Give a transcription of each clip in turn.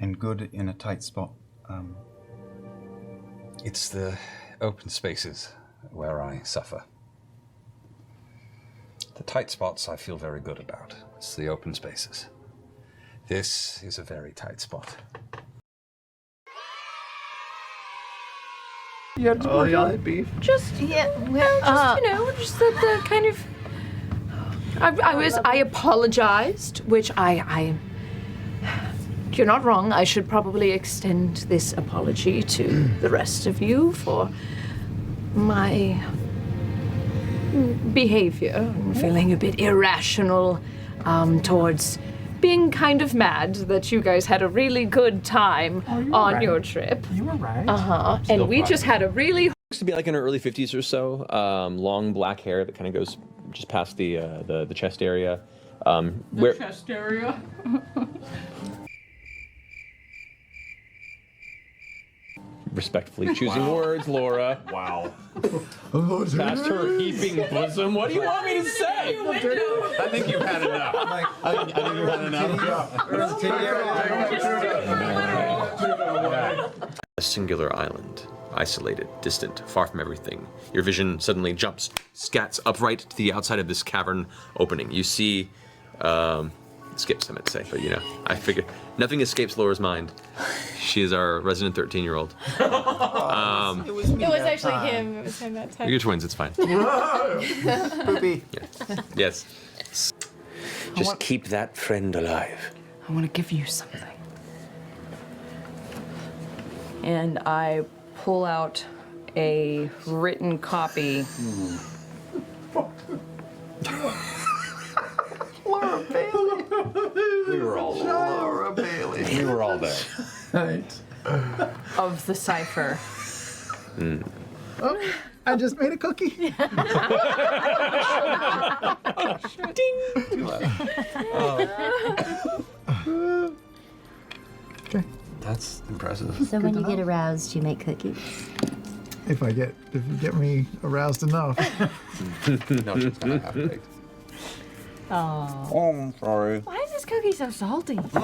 and good in a tight spot. It's the open spaces where I suffer. The tight spots I feel very good about. It's the open spaces. This is a very tight spot. You had y'all had beef? Just just the kind of. I apologized, which I. You're not wrong. I should probably extend this apology to the rest of you for my behavior. I'm feeling a bit irrational towards being kind of mad that you guys had a really good time on your trip. You were right. And we just had a really. Looks to be like in her early 50s or so. Long black hair that kind of goes just past the chest area. Chest area. Respectfully choosing words, Laura. Wow. Past her heaping bosom. What do you want me to say? I think you've had enough. I think you've had enough. A singular island, isolated, distant, far from everything. Your vision suddenly jumps, scats upright to the outside of this cavern opening. You see, skips I meant to say, but I figured nothing escapes Laura's mind. She is our resident 13-year-old. It was actually him. It was him that time. You're twins, it's fine. Poopy. Yes. Just keep that friend alive. I want to give you something. And I pull out a written copy. Laura Bailey. We were all there. Laura Bailey. We were all there. Right. Of the cipher. Oh, I just made a cookie. Too loud. Okay. That's impressive. So when you get aroused, you make cookies. If you get me aroused enough. No, she's gonna have it baked. Oh. Oh, I'm sorry. Why is this cookie so salty? Laura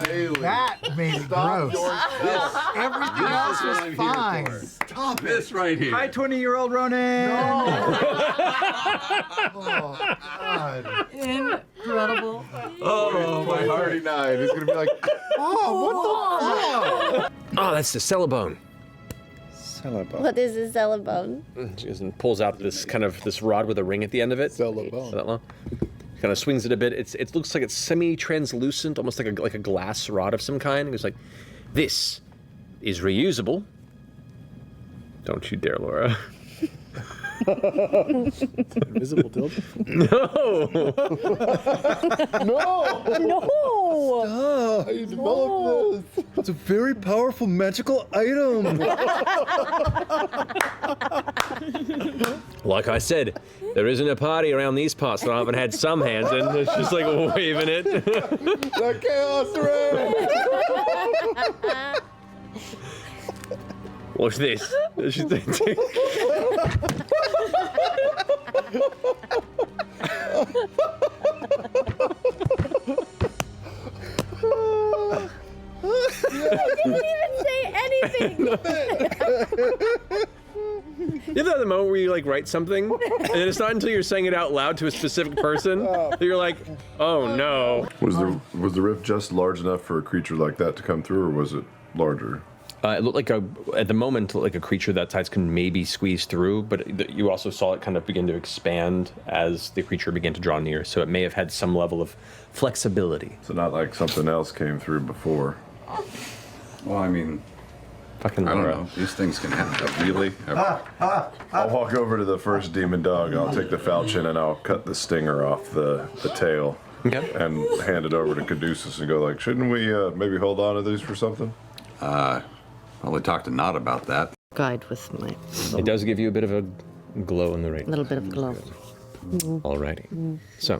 Bailey. That made it gross. Everything else was fine. Stop this right here. Hi, 20-year-old Ronan. Oh, God. Incredible. Oh, my heart. 39 is gonna be like, oh, what the fuck? Oh, that's the cellobone. What is a cellobone? She goes and pulls out this rod with a ring at the end of it. Cellobone. That long. Kind of swings it a bit. It looks like it's semi-translucent, almost like a glass rod of some kind. It's like, this is reusable. Don't you dare, Laura. Invisible dildo? No. No! How you developed this? It's a very powerful magical item. Like I said, there isn't a party around these parts that I haven't had some hands in. It's just like waving it. The chaos ring. Watch this. I didn't even say anything. You ever have the moment where you write something, and then it's not until you're saying it out loud to a specific person that you're like, oh no. Was the rift just large enough for a creature like that to come through, or was it larger? It looked like at the moment, like a creature that size can maybe squeeze through, but you also saw it kind of begin to expand as the creature began to draw near, so it may have had some level of flexibility. So not like something else came through before. Well, I mean, Fucking I don't Laura. know. These things can happen. Really? I'll walk over to the first demon dog, I'll take the falchion and I'll cut the stinger off the tail. Okay. And hand it over to Caduceus and go like, shouldn't we maybe hold on to these for something? Probably talk to Nott about that. Guide with my It does give you a bit of a glow in the ring. little bit of glow. Alrighty. So,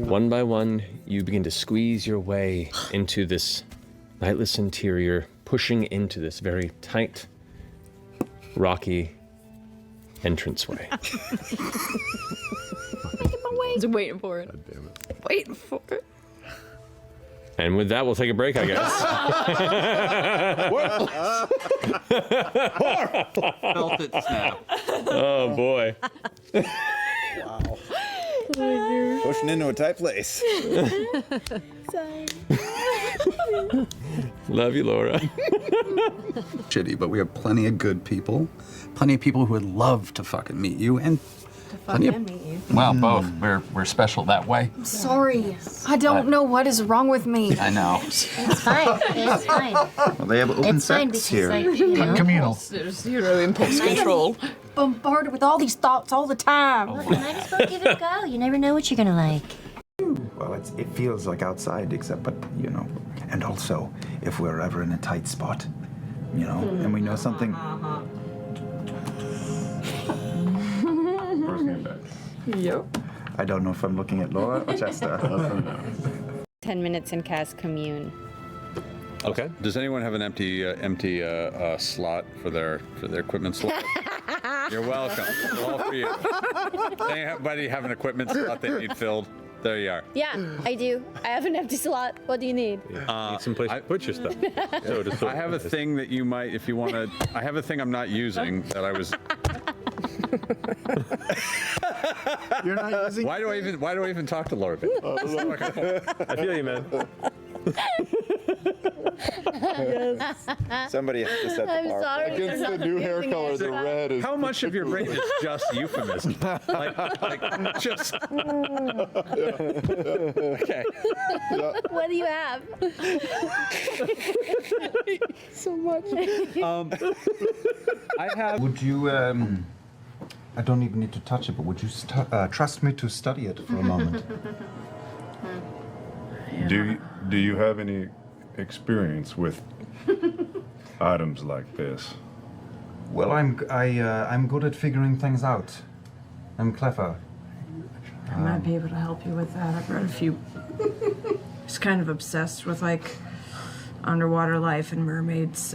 one by one, you begin to squeeze your way into this lightless interior, pushing into this very tight, rocky entranceway. I was waiting for it. Damn it. Waiting for it. And with that, we'll take a break, I guess. Felt it snap. Oh boy. Pushing into a tight place. Love you, Laura. Shitty, but we have plenty of good people. Plenty of people who would love to fucking meet you, and plenty of. meet you. Well, both. We're special that way. Sorry. I don't know what is wrong with me. I know. It's fine. It's fine. Well, they have open It's fine sex because, here. like, you know. Communal. There's zero impulse control. Bombarded with all these thoughts all the time. Look, you might as well give it a go. You never know what you're gonna like. Well, it feels like outside, except, but, you know, and also, if we're ever in a tight spot, you know, and we know something. Yep. I don't know if I'm looking at Laura or Chester. 10 minutes in cast commune. Okay. Does anyone have an empty slot for their equipment slot? You're welcome. All for you. Anybody have an equipment slot they need filled? There you are. Yeah, I do. I have an empty slot. What do you need? Need some place to put your stuff. So to I have a thing that you might, if you want to. I have a thing I'm not using that I was. You're not using. Why do I even talk to Laura? I feel you, man. Somebody has to set the I'm bar. sorry. Against for the not new hair using color, it. the red is. How much of your brain is just euphemism? like just. Okay. What do you have? So much. I have. Would you? I don't even need to touch it, but would you trust me to study it for a moment? Do you have any experience with items like this? Well, I'm good at figuring things out. I'm clever. I might be able to help you with that. I've read a few. He's kind of obsessed with like underwater life and mermaids.